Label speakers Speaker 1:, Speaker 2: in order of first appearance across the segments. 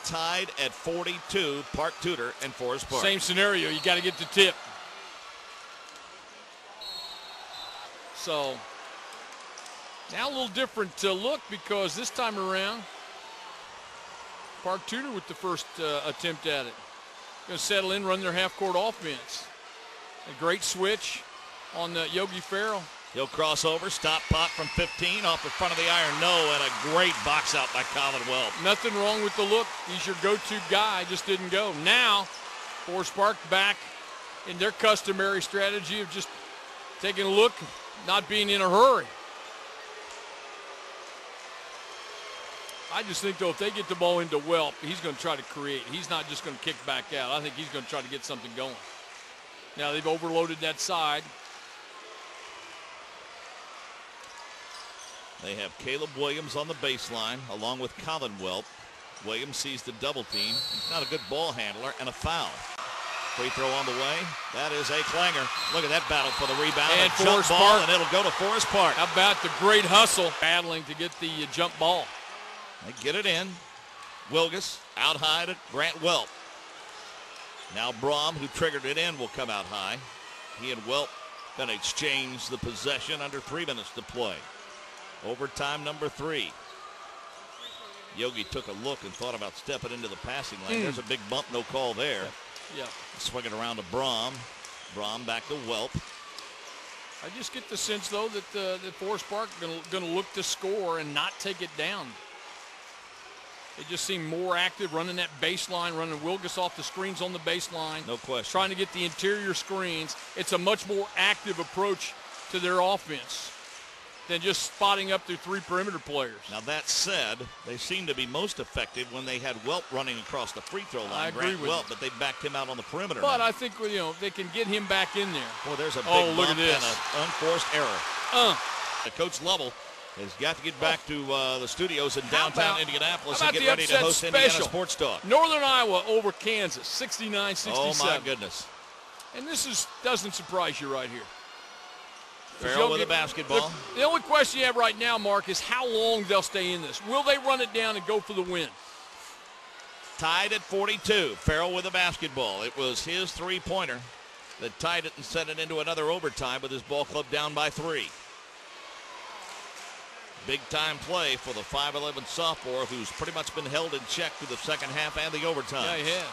Speaker 1: Tied at 42, Park Tudor and Forest Park.
Speaker 2: Same scenario, you got to get the tip. So now a little different look, because this time around, Park Tudor with the first attempt at it. Going to settle in, run their half-court offense. A great switch on Yogi Ferrell.
Speaker 1: He'll cross over, stop pop from 15, off the front of the iron, no, and a great box out by Colin Welp.
Speaker 2: Nothing wrong with the look. He's your go-to guy, just didn't go. Now, Forest Park back in their customary strategy of just taking a look, not being in a hurry. I just think, though, if they get the ball into Welp, he's going to try to create. He's not just going to kick back out. I think he's going to try to get something going. Now they've overloaded that side.
Speaker 1: They have Caleb Williams on the baseline along with Colin Welp. Williams sees the double team. He's not a good ball handler, and a foul. Free throw on the way. That is a clanger. Look at that battle for the rebound.
Speaker 2: And
Speaker 1: a jump ball, and it'll go to Forest Park.
Speaker 2: How about the great hustle battling to get the jump ball.
Speaker 1: They get it in. Wilgus out high to Grant Welp. Now Brom, who triggered it in, will come out high. He and Welp going to exchange the possession under 3 minutes to play. Overtime number 3. Yogi took a look and thought about stepping into the passing lane. There's a big bump, no call there.
Speaker 2: Yeah.
Speaker 1: Swing it around to Brom. Brom back to Welp.
Speaker 2: I just get the sense, though, that that Forest Park going to look to score and not take it down. They just seem more active, running that baseline, running Wilgus off the screens on the baseline.
Speaker 1: No question.
Speaker 2: Trying to get the interior screens. It's a much more active approach to their offense than just spotting up their 3 perimeter players.
Speaker 1: Now that said, they seem to be most effective when they had Welp running across the free throw line.
Speaker 2: I agree with
Speaker 1: Welp, but they backed him out on the perimeter.
Speaker 2: But
Speaker 1: now.
Speaker 2: I think, you know, they can get him back in there.
Speaker 1: Boy, there's a big
Speaker 2: look
Speaker 1: bump
Speaker 2: at this.
Speaker 1: and an unforced error. Coach Lovell has got to get back to the studios in downtown Indianapolis and get ready to host Indiana Sports Talk.
Speaker 2: Northern Iowa over Kansas, 69-67.
Speaker 1: Oh, my goodness.
Speaker 2: And this doesn't surprise you right here.
Speaker 1: Ferrell with a basketball.
Speaker 2: The only question you have right now, Mark, is how long they'll stay in this. Will they run it down and go for the win?
Speaker 1: Tied at 42. Ferrell with a basketball. It was his three-pointer that tied it and sent it into another overtime with his ball club down by 3. Big-time play for the 5'11 sophomore who's pretty much been held in check through the second half and the overtime.
Speaker 2: Yeah, he has.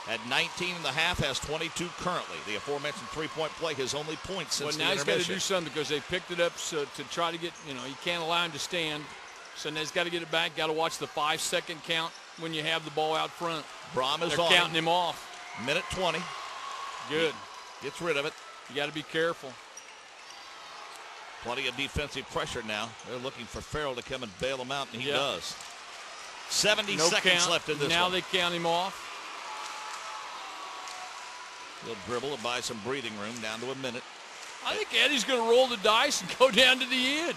Speaker 1: At 19 and a half, has 22 currently. The aforementioned three-point play, his only point since the
Speaker 2: now
Speaker 1: intermission.
Speaker 2: he's got to do something because they picked it up to try to get, you can't allow him to stand. So now he's got to get it back. Got to watch the 5-second count when you have the ball out front.
Speaker 1: Brom is
Speaker 2: They're counting him off.
Speaker 1: Minute 20.
Speaker 2: Good.
Speaker 1: Gets rid of it.
Speaker 2: You got to be careful.
Speaker 1: Plenty of defensive pressure now. They're looking for Ferrell to come and bail him out, and he does. 70 seconds left in this
Speaker 2: Now
Speaker 1: one.
Speaker 2: they count him off.
Speaker 1: He'll dribble and buy some breathing room down to a minute.
Speaker 2: I think Eddie's going to roll the dice and go down to the end.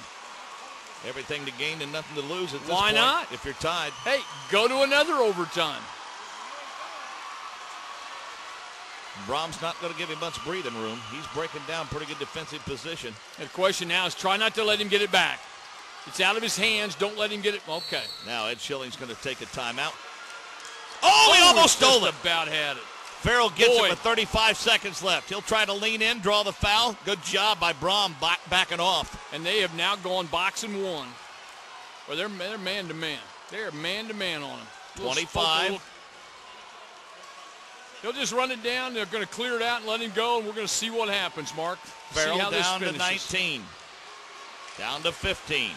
Speaker 1: Everything to gain and nothing to lose at this
Speaker 2: Why
Speaker 1: point.
Speaker 2: not?
Speaker 1: If you're tied.
Speaker 2: Hey, go to another overtime.
Speaker 1: Brom's not going to give him much breathing room. He's breaking down pretty good defensive position.
Speaker 2: And the question now is try not to let him get it back. It's out of his hands. Don't let him get it. Okay.
Speaker 1: Now Ed Schilling's going to take a timeout. Oh, he almost stole it.
Speaker 2: About had it.
Speaker 1: Ferrell gets it with 35 seconds left. He'll try to lean in, draw the foul. Good job by Brom backing off.
Speaker 2: And they have now gone box and one. Or they're man-to-man. They're man-to-man on him.
Speaker 1: 25.
Speaker 2: They'll just run it down. They're going to clear it out and let him go, and we're going to see what happens, Mark.
Speaker 1: Ferrell down to 19. Down to 15.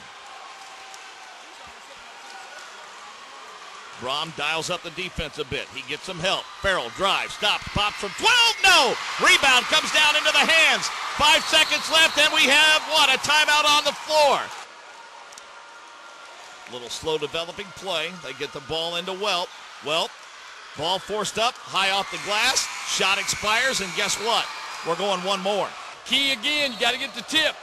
Speaker 1: Brom dials up the defense a bit. He gets some help. Ferrell drives, stops, pops from 12. No! Rebound comes down into the hands. 5 seconds left, and we have, a timeout on the floor. Little slow developing play. They get the ball into Welp. Welp, ball forced up, high off the glass. Shot expires, and guess what? We're going one more.
Speaker 2: Key again. You got to get the tip.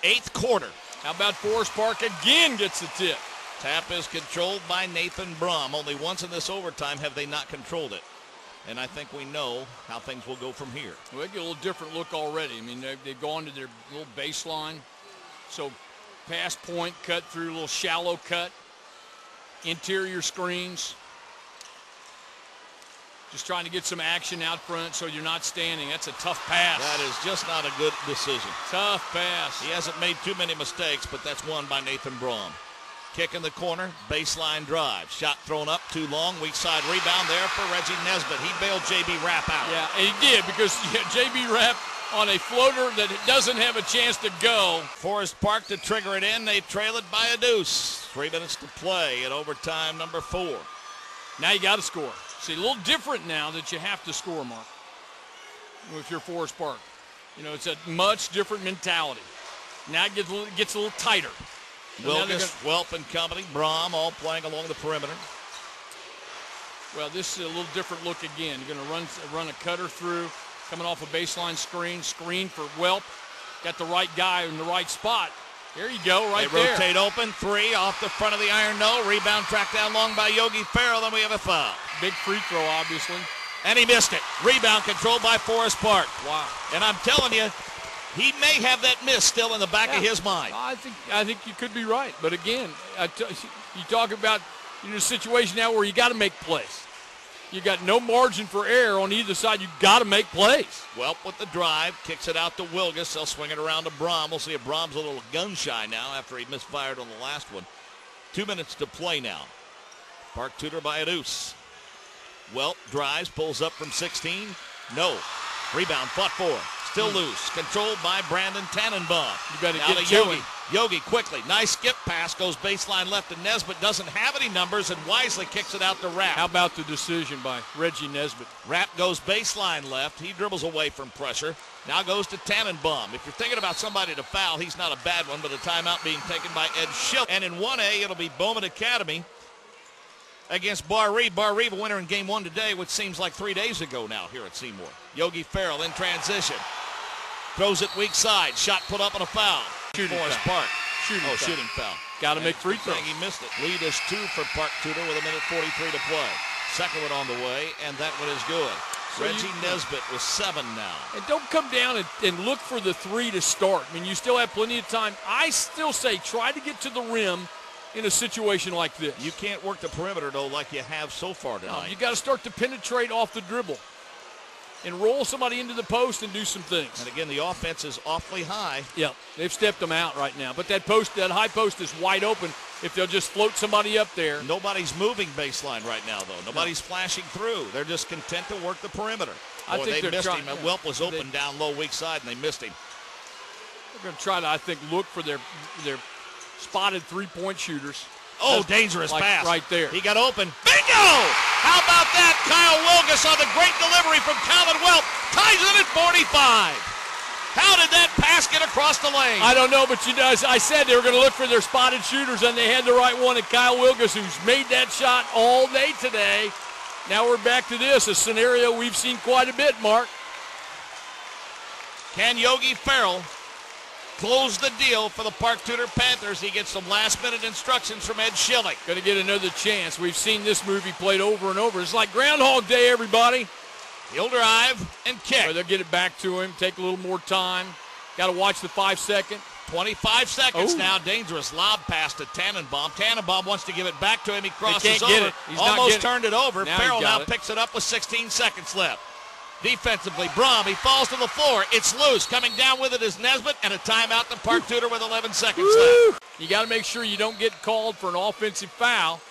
Speaker 1: 8th quarter.
Speaker 2: How about Forest Park again gets the tip?
Speaker 1: Tap is controlled by Nathan Brom. Only once in this overtime have they not controlled it. And I think we know how things will go from here.
Speaker 2: Well, they get a little different look already. I mean, they've gone to their little baseline. So pass point, cut through, a little shallow cut. Interior screens. Just trying to get some action out front so you're not standing. That's a tough pass.
Speaker 1: That is just not a good decision.
Speaker 2: Tough pass.
Speaker 1: He hasn't made too many mistakes, but that's one by Nathan Brom. Kick in the corner, baseline drive. Shot thrown up too long, weak side rebound there for Reggie Nesbitt. He bailed J.B. Rapp out.
Speaker 2: Yeah, and he did because J.B. Rapp on a floater that doesn't have a chance to go.
Speaker 1: Forest Park to trigger it in. They trail it by a deuce. 3 minutes to play in overtime number 4.
Speaker 2: Now you got to score. See, a little different now that you have to score, Mark, if you're Forest Park. You know, it's a much different mentality. Now it gets a little tighter.
Speaker 1: Wilgus, Welp and company, Brom all playing along the perimeter.
Speaker 2: Well, this is a little different look again. You're going to run a cutter through, coming off a baseline screen for Welp. Got the right guy in the right spot. There you go, right there.
Speaker 1: They rotate open, 3 off the front of the iron, no. Rebound tracked down long by Yogi Ferrell, then we have a foul.
Speaker 2: Big free throw, obviously.
Speaker 1: And he missed it. Rebound controlled by Forest Park.
Speaker 2: Wow.
Speaker 1: And I'm telling you, he may have that miss still in the back of his mind.
Speaker 2: I think you could be right. But again, you talk about a situation now where you got to make plays. You got no margin for error on either side. You got to make plays.
Speaker 1: Welp with the drive, kicks it out to Wilgus. They'll swing it around to Brom. We'll see if Brom's a little gun shy now after he misfired on the last one. 2 minutes to play now. Park Tudor by a deuce. Welp drives, pulls up from 16. No. Rebound fought for. Still loose. Controlled by Brandon Tannenbaum.
Speaker 2: You better
Speaker 1: now
Speaker 2: get
Speaker 1: to Yogi. Yogi quickly. Nice skip pass. Goes baseline left to Nesbitt. Doesn't have any numbers and wisely kicks it out to Rapp.
Speaker 2: How about the decision by Reggie Nesbitt?
Speaker 1: Rapp goes baseline left. He dribbles away from pressure. Now goes to Tannenbaum. If you're thinking about somebody to foul, he's not a bad one, but a timeout being taken by Ed Schill. And in 1A, it'll be Bowman Academy against Bar Reeve. Bar Reeve a winner in game 1 today, which seems like 3 days ago now here at Seymour. Yogi Ferrell in transition. Throws it weak side. Shot put up on a foul. Forest Park. Shooting foul.
Speaker 2: Got to make free throws.
Speaker 1: He missed it. Lead is 2 for Park Tudor with 1:43 to play. Second one on the way, and that one is good. So Reggie Nesbitt with 7 now.
Speaker 2: And don't come down and look for the 3 to start. I mean, you still have plenty of time. I still say try to get to the rim in a situation like this.
Speaker 1: You can't work the perimeter, though, like you have so far tonight.
Speaker 2: No, you got to start to penetrate off the dribble and roll somebody into the post and do some things.
Speaker 1: And again, the offense is awfully high.
Speaker 2: Yeah, they've stepped them out right now. But that high post is wide open if they'll just float somebody up there.
Speaker 1: Nobody's moving baseline right now, though. Nobody's flashing through. They're just content to work the perimeter.
Speaker 2: I think
Speaker 1: they missed him.
Speaker 2: Yeah.
Speaker 1: Welp was open down low weak side, and they missed him.
Speaker 2: They're going to try to, I think, look for their spotted three-point shooters.
Speaker 1: Oh, dangerous pass.
Speaker 2: Right there.
Speaker 1: He got open. Bingo! How about that? Kyle Wilgus on the great delivery from Calvin Welp. Ties it at 45. How did that pass get across the lane?
Speaker 2: I don't know, but I said they were going to look for their spotted shooters, and they had the right one at Kyle Wilgus, who's made that shot all day today. Now we're back to this, a scenario we've seen quite a bit, Mark.
Speaker 1: Can Yogi Ferrell close the deal for the Park Tudor Panthers? He gets some last-minute instructions from Ed Schilling.
Speaker 2: Going to get another chance. We've seen this movie played over and over. It's like Groundhog Day, everybody.
Speaker 1: He'll drive and kick.
Speaker 2: Or they'll get it back to him, take a little more time. Got to watch the 5-second.
Speaker 1: 25 seconds now. Dangerous lob pass to Tannenbaum. Tannenbaum wants to give it back to him. He crosses over. Almost turned it over. Ferrell now picks it up with 16 seconds left. Defensively, Brom, he falls to the floor. It's loose. Coming down with it is Nesbitt, and a timeout to Park Tudor with 11 seconds left.
Speaker 2: You got to make sure you don't get called for an offensive foul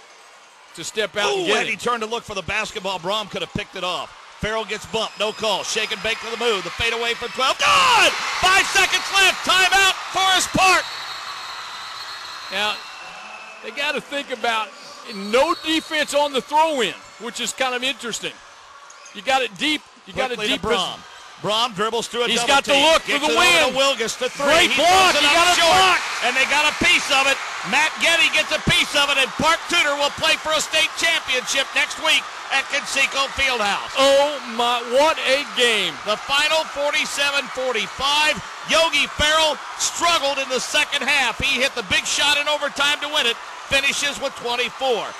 Speaker 2: to step out and get
Speaker 1: and
Speaker 2: it.
Speaker 1: He turned to look for the basketball. Brom could have picked it off. Farrell gets bumped. No call. Shake and bake to the move. The fade away for 12. Good! 5 seconds left. Timeout, Forest Park.
Speaker 2: Now, they got to think about no defense on the throw-in, which is kind of interesting. You got it deep. You got it deep.
Speaker 1: Brom. Brom dribbles through a
Speaker 2: He's
Speaker 1: double
Speaker 2: got the look for the win.
Speaker 1: Wilgus to 3.
Speaker 2: Great block. He got a block.
Speaker 1: And they got a piece of it. Matt Getty gets a piece of it, and Park Tudor will play for a state championship next week at Conseco Fieldhouse.
Speaker 2: Oh, my, what a game.
Speaker 1: The final 47-45. Yogi Ferrell struggled in the second half. He hit the big shot in overtime to win it. Finishes with 24.